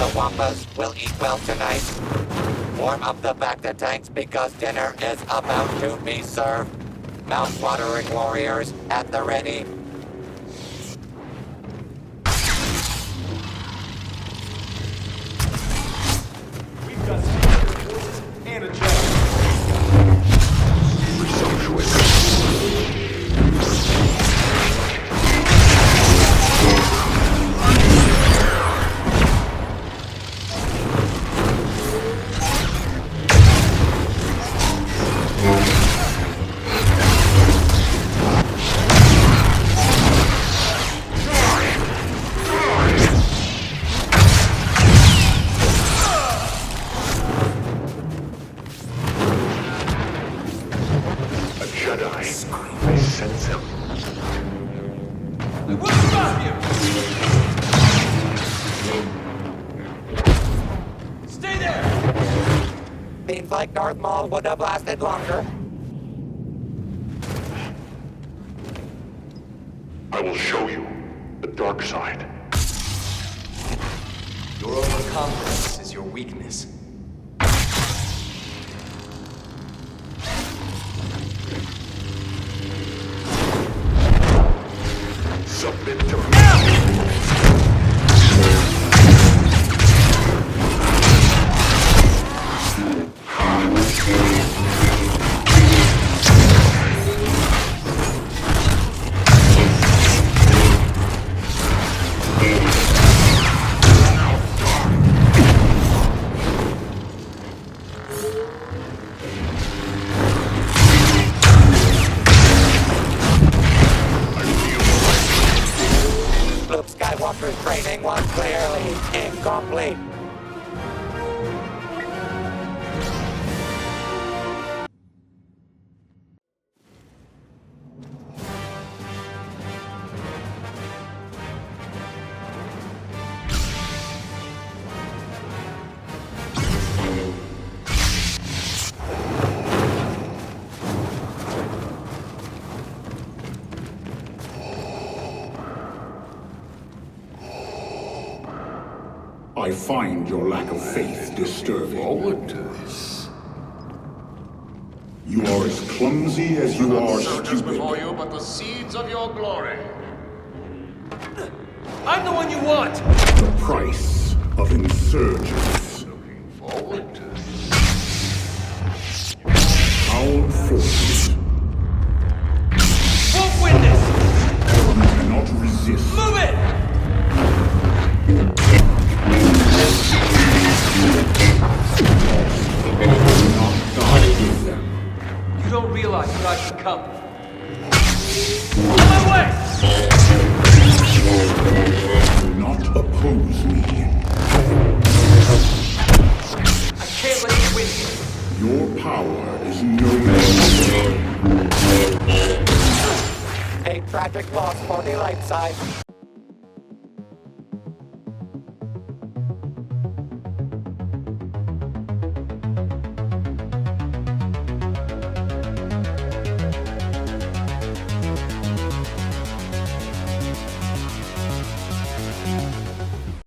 the Wampas will eat well tonight. Warm up the Bacta tanks because dinner is about to be served. Mouth-watering warriors at the ready. We've got secret forces and a jet. Presumptuous. I sense him. I will stop you! Stay there! Seems like Darth Maul would have lasted longer. I will show you the dark side. Your overconfidence is your weakness. Submit to me. Luke Skywalker's training was clearly incomplete. I find your lack of faith disturbing. Forward to this. You are as clumsy as you are Soldiers before stupid. you, but the seeds of your glory. I'm the one you want! The price of insurgents. Looking forward to this. Our forces. Won't win this! You cannot resist. Move it! Not die with them. You don't realize what I've become. On my way! Do not oppose me. I can't let you win here. Your power is no more. A tragic loss for the light side.